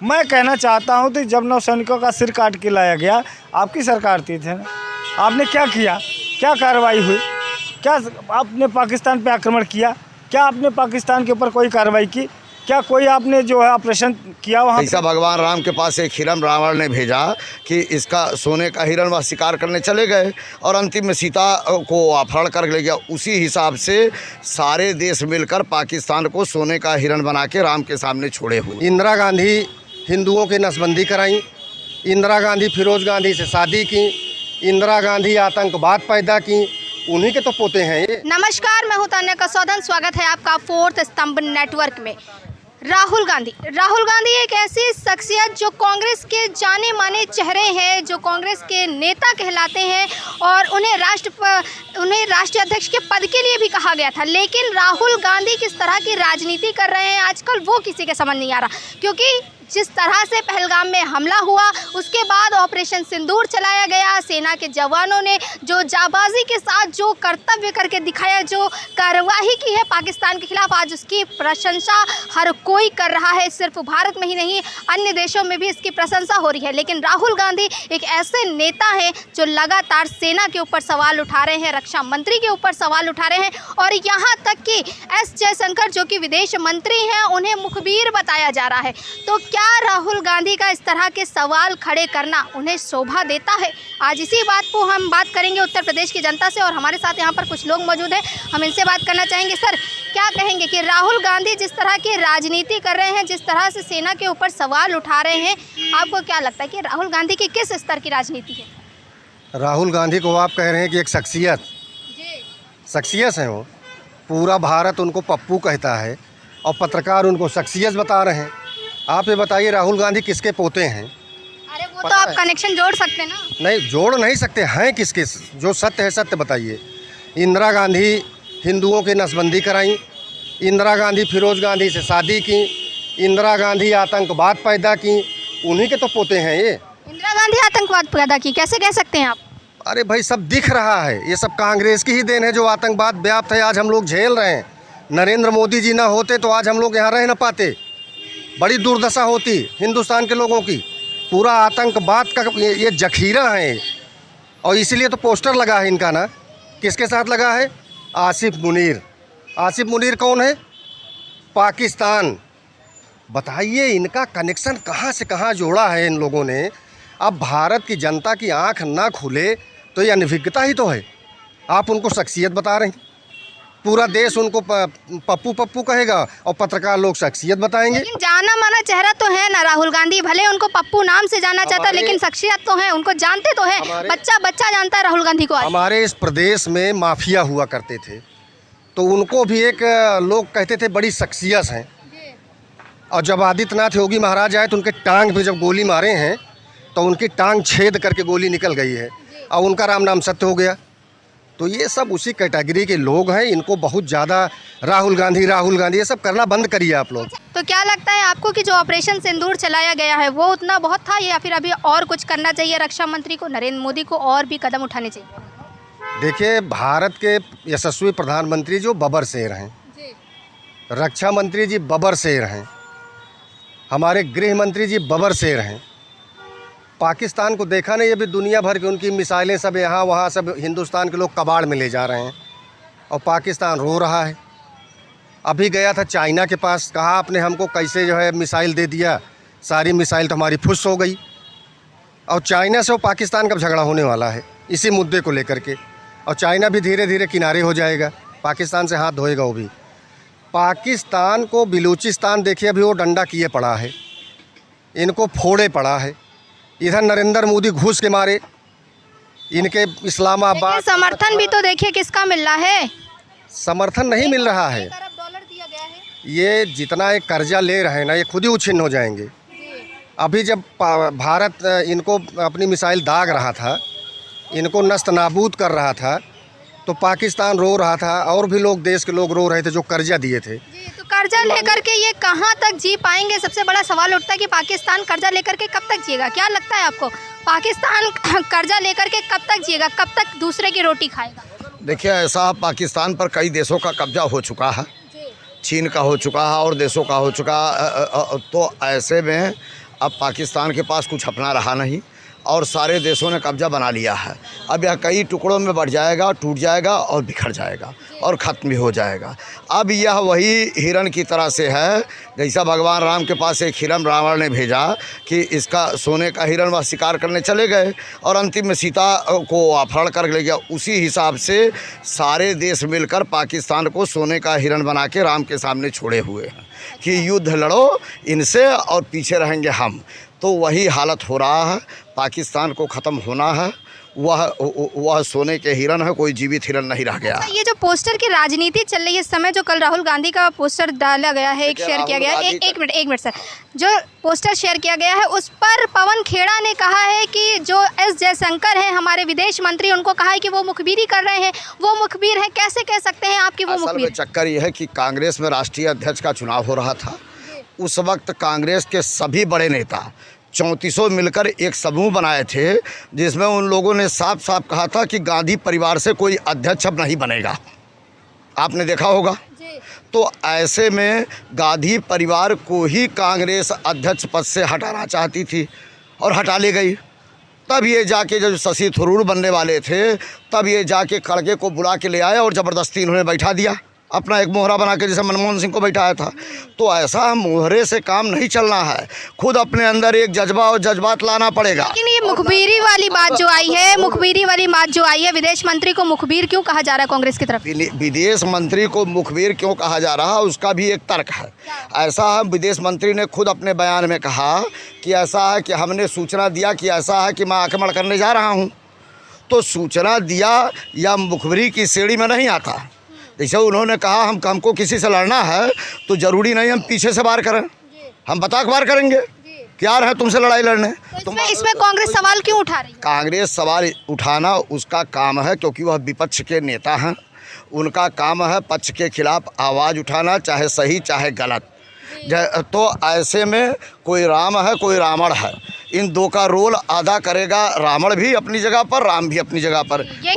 मैं कहना चाहता हूं कि जब नौसैनिकों का सिर काट के लाया गया, आपकी सरकार थी ना, आपने क्या किया? क्या कार्रवाई हुई? क्या आपने पाकिस्तान पे आक्रमण किया? क्या आपने पाकिस्तान के ऊपर कोई कार्रवाई की? क्या कोई आपने जो है ऑपरेशन किया वहाँ? ऐसा भगवान राम के पास एक हिरण रावण ने भेजा कि इसका सोने का हिरण वह शिकार करने चले गए और अंतिम में सीता को अपहरण कर ले गया। उसी हिसाब से सारे देश मिलकर पाकिस्तान को सोने का हिरण बना के राम के सामने छोड़े हुए। इंदिरा गांधी हिंदुओं की नसबंदी कराई, इंदिरा गांधी फिरोज गांधी से शादी की, इंदिरा गांधी आतंकवाद पैदा की, उन्हीं के तो पोते हैं ये। नमस्कार, मैं हूं तान्या कसौदन। स्वागत है आपका फोर्थ स्तंभ नेटवर्क में। राहुल गांधी एक ऐसी शख्सियत जो कांग्रेस के जाने माने चेहरे हैं, जो कांग्रेस के नेता कहलाते हैं और उन्हें राष्ट्रीय अध्यक्ष के पद के लिए भी कहा गया था। लेकिन राहुल गांधी किस तरह की राजनीति कर रहे हैं आजकल, वो किसी के समझ नहीं आ रहा। क्योंकि जिस तरह से पहलगाम में हमला हुआ, उसके बाद ऑपरेशन सिंदूर चलाया गया, सेना के जवानों ने जो जाबाजी के साथ जो कर्तव्य करके दिखाया, जो कार्रवाई की है पाकिस्तान के खिलाफ, आज उसकी प्रशंसा हर कोई कर रहा है। सिर्फ भारत में ही नहीं, अन्य देशों में भी इसकी प्रशंसा हो रही है। लेकिन राहुल गांधी एक ऐसे नेता हैं जो लगातार सेना के ऊपर सवाल उठा रहे हैं, रक्षा मंत्री के ऊपर सवाल उठा रहे हैं और यहाँ तक कि एस जयशंकर जो कि विदेश मंत्री हैं, उन्हें मुखबिर बताया जा रहा है। तो क्या राहुल गांधी का इस तरह के सवाल खड़े करना उन्हें शोभा देता है? आज इसी बात को हम बात करेंगे उत्तर प्रदेश की जनता से और हमारे साथ यहाँ पर कुछ लोग मौजूद हैं, हम इनसे बात करना चाहेंगे। सर, क्या कहेंगे कि राहुल गांधी जिस तरह की राजनीति कर रहे हैं, जिस तरह से सेना के ऊपर सवाल उठा रहे हैं, आपको क्या लगता है कि राहुल गांधी की किस स्तर की राजनीति है? राहुल गांधी को आप कह रहे हैं कि एक शख्सियत है, वो पूरा भारत उनको पप्पू कहता है और पत्रकार उनको शख्सियत बता रहे हैं। आप ये बताइए राहुल गांधी किसके पोते हैं? अरे वो तो आप कनेक्शन जोड़ सकते हैं ना। नहीं, जोड़ नहीं सकते हैं। किसके? जो सत्य है सत्य बताइए। इंदिरा गांधी हिंदुओं की नसबंदी कराई, इंदिरा गांधी फिरोज गांधी से शादी की, इंदिरा गांधी आतंकवाद पैदा की, उन्हीं के तो पोते हैं ये। इंदिरा गांधी आतंकवाद पैदा की, कैसे कह सकते हैं आप? अरे भाई, सब दिख रहा है, ये सब कांग्रेस की ही देन है जो आतंकवाद व्याप्त है, आज हम लोग झेल रहे हैं। नरेंद्र मोदी जी ना होते तो आज हम लोग यहाँ रह न पाते, बड़ी दुर्दशा होती हिंदुस्तान के लोगों की। पूरा आतंकवाद का ये जखीरा है और इसीलिए तो पोस्टर लगा है इनका ना। किसके साथ लगा है? आसिफ मुनीर। आसिफ मुनीर कौन है? पाकिस्तान। बताइए इनका कनेक्शन कहाँ से कहाँ जोड़ा है इन लोगों ने। अब भारत की जनता की आंख ना खुले तो ये अनभिज्ञता ही तो है। आप उनको शख्सियत बता रहे हैं, पूरा देश उनको पप्पू पप्पू कहेगा और पत्रकार लोग शख्सियत बताएंगे। लेकिन जाना माना चेहरा तो है ना राहुल गांधी, भले उनको पप्पू नाम से जाना चाहता है, लेकिन शख्सियत तो है, उनको जानते तो है। बच्चा जानता है राहुल गांधी को। हमारे इस प्रदेश में माफिया हुआ करते थे, तो उनको भी एक लोग कहते थे बड़ी शख्सियत हैं। और जब आदित्यनाथ योगी महाराज आए तो उनके टांग पे जब गोली मारे हैं तो उनकी टांग छेद करके गोली निकल गई है और उनका राम नाम सत्य हो गया। तो ये सब उसी कैटेगरी के लोग हैं। इनको बहुत ज़्यादा राहुल गांधी ये सब करना बंद करिए आप लोग। तो क्या लगता है आपको कि जो ऑपरेशन सिंदूर चलाया गया है वो उतना बहुत था या फिर अभी और कुछ करना चाहिए रक्षा मंत्री को, नरेंद्र मोदी को, और भी कदम उठाने चाहिए? देखिए, भारत के यशस्वी प्रधानमंत्री जो बबर शेर हैं, रक्षा मंत्री जी बबर शेर हैं, हमारे गृह मंत्री जी बबर शेर हैं। पाकिस्तान को देखा नहीं, अभी दुनिया भर की उनकी मिसाइलें सब यहाँ वहाँ सब हिंदुस्तान के लोग कबाड़ में ले जा रहे हैं और पाकिस्तान रो रहा है। अभी गया था चाइना के पास, कहा आपने हमको कैसे जो है मिसाइल दे दिया, सारी मिसाइल तो हमारी फुस हो गई। और चाइना से वो पाकिस्तान का झगड़ा होने वाला है इसी मुद्दे को लेकर के, और चाइना भी धीरे धीरे किनारे हो जाएगा, पाकिस्तान से हाथ धोएगा वो भी। पाकिस्तान को बलूचिस्तान देखिए, अभी वो डंडा किए पड़ा है, इनको फोड़े पड़ा है। इधर नरेंद्र मोदी घूस के मारे इनके इस्लामाबाद। समर्थन भी तो देखिए किसका मिल रहा है। समर्थन नहीं मिल रहा है। $1 अरब दिया गया है। ये जितना एक कर्जा ले रहे हैं ना, ये खुद ही उछिन्न हो जाएंगे। अभी जब भारत इनको अपनी मिसाइल दाग रहा था, इनको नस्त नाबूद कर रहा था, तो पाकिस्तान रो रहा था और भी लोग, देश के लोग रो रहे थे जो कर्जा दिए थे। तो कर्जा लेकर के ये कहाँ तक जी पाएंगे? सबसे बड़ा सवाल उठता है कि पाकिस्तान कर्जा लेकर के कब तक जिएगा? क्या लगता है आपको, पाकिस्तान कर्जा लेकर के कब तक जिएगा, कब तक दूसरे की रोटी खाएगा? देखिए, ऐसा पाकिस्तान पर कई देशों का कब्जा हो चुका है, चीन का हो चुका है और देशों का हो चुका है। तो ऐसे में अब पाकिस्तान के पास कुछ अपना रहा नहीं और सारे देशों ने कब्जा बना लिया है। अब यह कई टुकड़ों में बढ़ जाएगा, टूट जाएगा और बिखर जाएगा और ख़त्म भी हो जाएगा। अब यह वही हिरण की तरह से है जैसा भगवान राम के पास एक हिरण रावण ने भेजा कि इसका सोने का हिरण वह शिकार करने चले गए और अंतिम में सीता को अपहरण कर ले गया। उसी हिसाब से सारे देश मिलकर पाकिस्तान को सोने का हिरण बना के राम के सामने छोड़े हुए हैं कि युद्ध लड़ो इनसे और पीछे रहेंगे हम। तो वही हालत हो रहा है, पाकिस्तान को ख़त्म होना है। वह सोने के हिरण है, कोई जीवित हिरण नहीं रह गया। ये जो पोस्टर की राजनीति चल रही है इस समय, जो कल राहुल गांधी का पोस्टर डाला गया है, एक शेयर किया गया है, एक मिनट सर, जो पोस्टर शेयर किया गया है उस पर पवन खेड़ा ने कहा है कि जो एस जयशंकर हैं हमारे विदेश मंत्री, उनको कहा है कि वो मुखबिरी कर रहे हैं, वो मुखबिर है। कैसे कह सकते हैं आपकी वो मुखबिर? चक्कर ये है कि कांग्रेस में राष्ट्रीय अध्यक्ष का चुनाव हो रहा था। उस वक्त कांग्रेस के सभी बड़े नेता 3400 मिलकर एक समूह बनाए थे जिसमें उन लोगों ने साफ साफ कहा था कि गांधी परिवार से कोई अध्यक्ष अब नहीं बनेगा। आपने देखा होगा। तो ऐसे में गांधी परिवार को ही कांग्रेस अध्यक्ष पद से हटाना चाहती थी और हटा ले गई। तब ये जाके जब शशि थरूर बनने वाले थे तब ये जाके खड़गे को बुला के ले आए और ज़बरदस्ती इन्होंने बैठा दिया, अपना एक मोहरा बना के, जैसे मनमोहन सिंह को बैठाया था। तो ऐसा मोहरे से काम नहीं चलना है, खुद अपने अंदर एक जज्बा और जज्बात लाना पड़ेगा। लेकिन ये मुखबिरी वाली बात जो आई है, मुखबिरी वाली बात जो आई है, विदेश मंत्री को मुखबिर क्यों कहा जा रहा है कांग्रेस की तरफ? विदेश मंत्री को मुखबिर क्यों कहा जा रहा है उसका भी एक तर्क है। ऐसा है, विदेश मंत्री ने खुद अपने बयान में कहा कि ऐसा है कि हमने सूचना दिया कि ऐसा है कि मैं आक्रमण करने जा रहा हूँ। तो सूचना दिया या मुखबिरी की श्रेणी में नहीं आता। जैसे उन्होंने कहा हमको किसी से लड़ना है तो ज़रूरी नहीं हम पीछे से वार करें, हम बता के वार करेंगे, क्या है तुमसे लड़ाई लड़ने। तो इसमें कांग्रेस सवाल क्यों उठा रही है? कांग्रेस सवाल उठाना उसका काम है क्योंकि वह विपक्ष के नेता हैं। उनका काम है पक्ष के खिलाफ आवाज़ उठाना, चाहे सही चाहे गलत। तो ऐसे में कोई राम है कोई रावण है, इन दो का रोल अदा करेगा रावण भी अपनी जगह पर, राम भी अपनी जगह पर। ये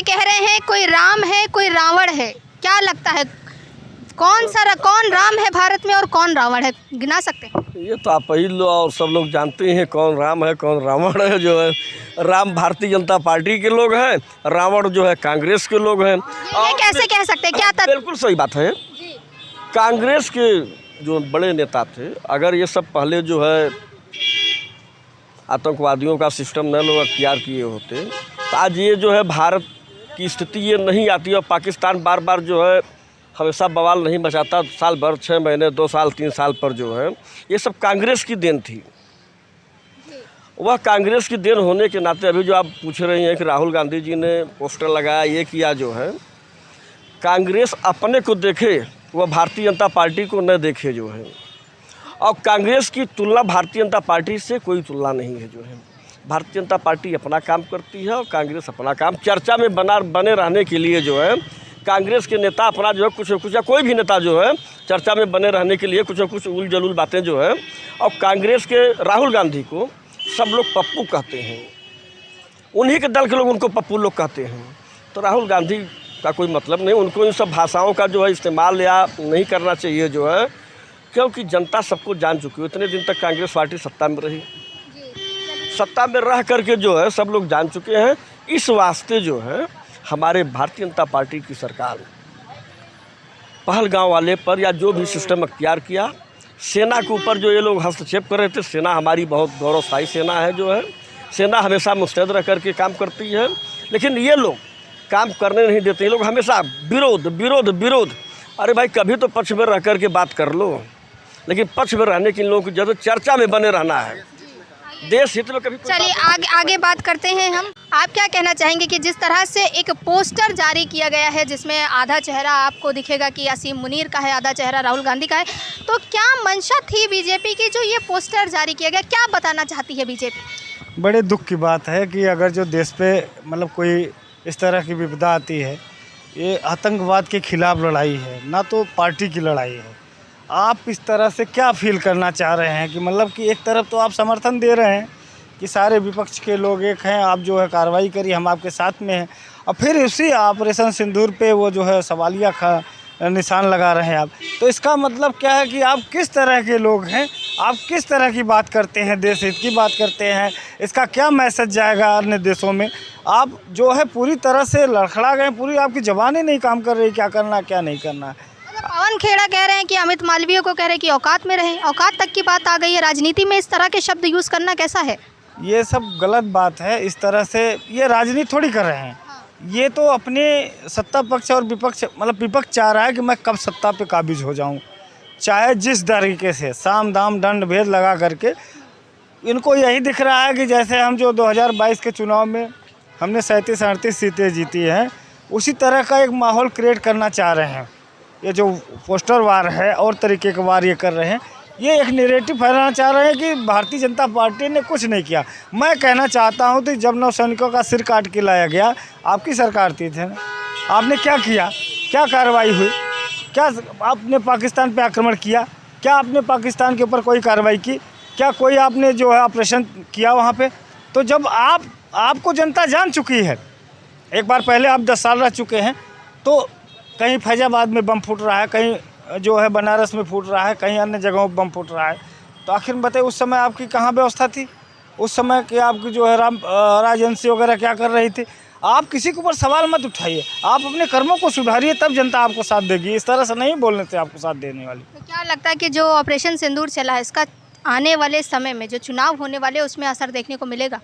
कह रहे हैं कोई राम है कोई रावण है। क्या लगता है कौन राम है भारत में और कौन रावण है, गिना सकते हैं? ये तो आप ही लोग और सब लोग जानते हैं कौन राम है कौन रावण है। जो है राम भारतीय जनता पार्टी के लोग हैं, रावण जो है कांग्रेस के लोग हैं। ये कैसे कह सकते हैं? क्या बिल्कुल सही बात है। कांग्रेस के जो बड़े नेता थे, अगर ये सब पहले जो है आतंकवादियों का सिस्टम न लोग अख्तियार किए होते तो आज ये जो है भारत की स्थिति ये नहीं आती और पाकिस्तान बार बार जो है हमेशा बवाल नहीं मचाता। साल भर 6 महीने 2 साल 3 साल पर जो है ये सब कांग्रेस की देन थी। वह कांग्रेस की देन होने के नाते अभी जो आप पूछ रही हैं कि राहुल गांधी जी ने पोस्टर लगाया, ये किया, जो है कांग्रेस अपने को देखे, वह भारतीय जनता पार्टी को न देखे जो है। और कांग्रेस की तुलना भारतीय जनता पार्टी से कोई तुलना नहीं है। जो है भारतीय जनता पार्टी अपना काम करती है और कांग्रेस अपना काम। चर्चा में बने रहने के लिए जो है कांग्रेस के नेता अपना जो है कुछ न कुछ, या कोई भी नेता जो है चर्चा में बने रहने के लिए कुछ न कुछ उल जलूल बातें जो है। और कांग्रेस के राहुल गांधी को सब लोग पप्पू कहते हैं, उन्हीं के दल के लोग उनको पप्पू लोग कहते हैं। तो राहुल गांधी का कोई मतलब नहीं, उनको इन सब भाषाओं का जो है इस्तेमाल या नहीं करना चाहिए जो है, क्योंकि जनता सबको जान चुकी है। इतने दिन तक कांग्रेस पार्टी सत्ता में रही, सत्ता में रह करके जो है सब लोग जान चुके हैं। इस वास्ते जो है हमारे भारतीय जनता पार्टी की सरकार पहलगांव वाले पर या जो भी सिस्टम अख्तियार किया, सेना के ऊपर जो ये लोग हस्तक्षेप कर रहे थे, सेना हमारी बहुत गौरवशाली सेना है। जो है सेना हमेशा मुस्तैद रह करके काम करती है, लेकिन ये लोग काम करने नहीं देते। ये लोग हमेशा विरोध विरोध विरोध। अरे भाई कभी तो पक्ष में रह करके बात कर लो, लेकिन पक्ष में रहने के लोगों को ज़्यादा चर्चा में बने रहना है। देश हित में कभी। चलिए आगे बात करते हैं हम। आप क्या कहना चाहेंगे कि जिस तरह से एक पोस्टर जारी किया गया है जिसमें आधा चेहरा आपको दिखेगा कि असीम मुनीर का है, आधा चेहरा राहुल गांधी का है, तो क्या मंशा थी बीजेपी की जो ये पोस्टर जारी किया गया? क्या बताना चाहती है बीजेपी? बड़े दुख की बात है कि अगर जो देश पे मतलब कोई इस तरह की विपदा आती है, ये आतंकवाद के खिलाफ लड़ाई है, ना तो पार्टी की लड़ाई है। आप इस तरह से क्या फील करना चाह रहे हैं कि मतलब कि एक तरफ तो आप समर्थन दे रहे हैं कि सारे विपक्ष के लोग एक हैं, आप जो है कार्रवाई करिए, हम आपके साथ में हैं, और फिर उसी ऑपरेशन सिंदूर पे वो जो है सवालिया निशान लगा रहे हैं आप। तो इसका मतलब क्या है कि आप किस तरह के लोग हैं, आप किस तरह की बात करते हैं, देश हित की बात करते हैं, इसका क्या मैसेज जाएगा अन्य देशों में। आप जो है पूरी तरह से लड़खड़ा गए, पूरी आपकी ज़बान ही नहीं काम कर रही, क्या करना है क्या नहीं करना है। पवन खेड़ा कह रहे हैं कि अमित मालवीय को कह रहे हैं कि औकात में रहें, औकात तक की बात आ गई है। राजनीति में इस तरह के शब्द यूज़ करना कैसा है? ये सब गलत बात है। इस तरह से ये राजनीति थोड़ी कर रहे हैं। ये तो अपने सत्ता पक्ष और विपक्ष, मतलब विपक्ष चाह रहा है कि मैं कब सत्ता पे काबिज हो जाऊं, चाहे जिस तरीके से साम दाम दंड भेद लगा करके। इनको यही दिख रहा है कि जैसे हम जो 2022 के चुनाव में हमने 37-38 सीटें जीती हैं, उसी तरह का एक माहौल क्रिएट करना चाह रहे हैं। ये जो पोस्टर वार है और तरीके के वार ये कर रहे हैं, ये एक नैरेटिव फैलाना चाह रहे हैं कि भारतीय जनता पार्टी ने कुछ नहीं किया। मैं कहना चाहता हूं कि जब नौसैनिकों का सिर काट के लाया गया, आपकी सरकार थी ना, आपने क्या किया, क्या कार्रवाई हुई, क्या आपने पाकिस्तान पे आक्रमण किया, क्या आपने पाकिस्तान के ऊपर कोई कार्रवाई की, क्या कोई आपने जो है ऑपरेशन किया वहाँ पे? तो जब आपको जनता जान चुकी है, एक बार पहले आप 10 साल रह चुके हैं, तो कहीं फैजाबाद में बम फूट रहा है, कहीं जो है बनारस में फूट रहा है, कहीं अन्य जगहों पर बम फूट रहा है। तो आखिर बताइए उस समय आपकी कहाँ व्यवस्था थी? उस समय कि आपकी जो है राजवंशी वगैरह क्या कर रही थी? आप किसी के ऊपर सवाल मत उठाइए, आप अपने कर्मों को सुधारिए, तब जनता आपको साथ देगी। इस तरह से नहीं बोलने से आपको साथ देने वाली। तो क्या लगता है कि जो ऑपरेशन सिंदूर चला है, इसका आने वाले समय में जो चुनाव होने वाले उसमें असर देखने को मिलेगा?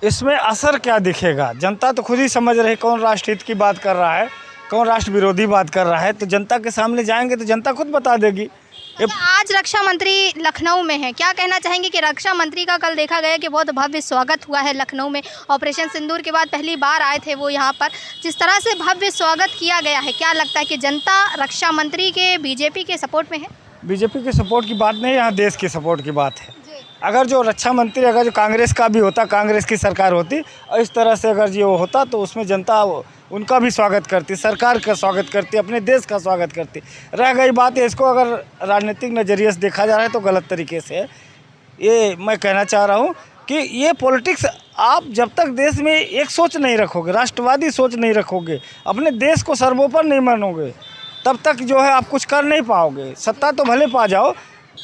इसमें असर क्या दिखेगा? जनता तो खुद ही समझ रही कौन राष्ट्रहित की बात कर रहा है, कौन राष्ट्र विरोधी बात कर रहा है। तो जनता के सामने जाएंगे तो जनता खुद बता देगी। आज रक्षा मंत्री लखनऊ में है, क्या कहना चाहेंगे कि रक्षा मंत्री का कल देखा गया कि बहुत भव्य स्वागत हुआ है लखनऊ में। ऑपरेशन सिंदूर के बाद पहली बार आए थे वो यहाँ पर, जिस तरह से भव्य स्वागत किया गया है, क्या लगता है कि जनता रक्षा मंत्री के बीजेपी के सपोर्ट में है? बीजेपी के सपोर्ट की बात नहीं, यहाँ देश की सपोर्ट की बात है। अगर जो रक्षा मंत्री अगर जो कांग्रेस का भी होता, कांग्रेस की सरकार होती और इस तरह से अगर जो होता, तो उसमें जनता उनका भी स्वागत करती, सरकार का स्वागत करती, अपने देश का स्वागत करती। रह गई बात है, इसको अगर राजनीतिक नज़रिए से देखा जा रहा है तो गलत तरीके से है। ये मैं कहना चाह रहा हूँ कि ये पॉलिटिक्स, आप जब तक देश में एक सोच नहीं रखोगे, राष्ट्रवादी सोच नहीं रखोगे, अपने देश को सर्वोपरि नहीं मानोगे, तब तक जो है आप कुछ कर नहीं पाओगे। सत्ता तो भले पा जाओ,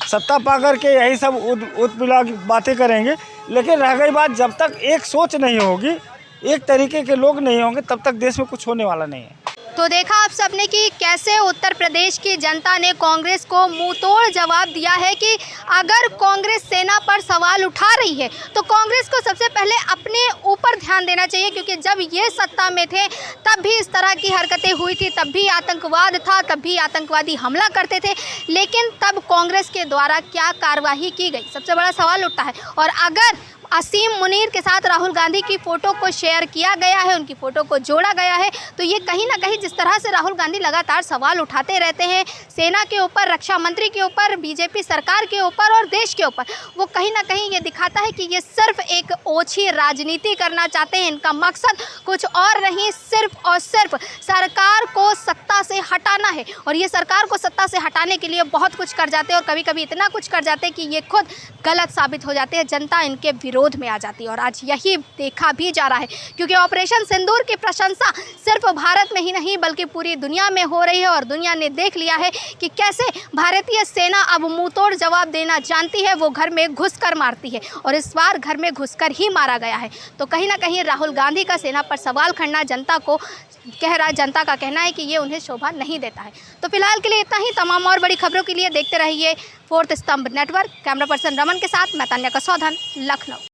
सत्ता पा करके यही सब उतपिला की बातें करेंगे, लेकिन रह गई बात, जब तक एक सोच नहीं होगी, एक तरीके के लोग नहीं होंगे, तब तक देश में कुछ होने वाला नहीं है। तो देखा आप सबने कि कैसे उत्तर प्रदेश की जनता ने कांग्रेस को मुंहतोड़ जवाब दिया है कि अगर कांग्रेस सेना पर सवाल उठा रही है तो कांग्रेस को सबसे पहले अपने ऊपर ध्यान देना चाहिए, क्योंकि जब ये सत्ता में थे तब भी इस तरह की हरकतें हुई थी, तब भी आतंकवाद था, तब भी आतंकवादी हमला करते थे, लेकिन तब कांग्रेस के द्वारा क्या कार्रवाई की गई, सबसे बड़ा सवाल उठता है। और अगर असीम मुनीर के साथ राहुल गांधी की फ़ोटो को शेयर किया गया है, उनकी फ़ोटो को जोड़ा गया है, तो ये कहीं ना कहीं जिस तरह से राहुल गांधी लगातार सवाल उठाते रहते हैं सेना के ऊपर, रक्षा मंत्री के ऊपर, बीजेपी सरकार के ऊपर और देश के ऊपर, वो कहीं ना कहीं ये दिखाता है कि ये सिर्फ एक ओछी राजनीति करना चाहते हैं। इनका मकसद कुछ और नहीं, सिर्फ और सिर्फ सरकार को सत्ता से हटाना है। और ये सरकार को सत्ता से हटाने के लिए बहुत कुछ कर जाते हैं, और कभी कभी इतना कुछ कर जाते हैं कि ये खुद गलत साबित हो जाते हैं, जनता इनके विरोध में आ जाती है। और आज यही देखा भी जा रहा है, क्योंकि ऑपरेशन सिंदूर की प्रशंसा सिर्फ भारत में ही नहीं बल्कि पूरी दुनिया में हो रही है, और दुनिया ने देख लिया है कि कैसे भारतीय सेना अब मुंहतोड़ जवाब देना जानती है। वो घर में घुसकर मारती है, और इस बार घर में घुसकर ही मारा गया है। तो कहीं ना कहीं राहुल गांधी का सेना पर सवाल खड़ना जनता को जनता का कहना है कि ये उन्हें शोभा नहीं देता है। तो फिलहाल के लिए इतना ही। तमाम और बड़ी खबरों के लिए देखते रहिए फोर्थ स्तंभ नेटवर्क। कैमरा पर्सन रमन के साथ मैं तान्या कसौधन, लखनऊ।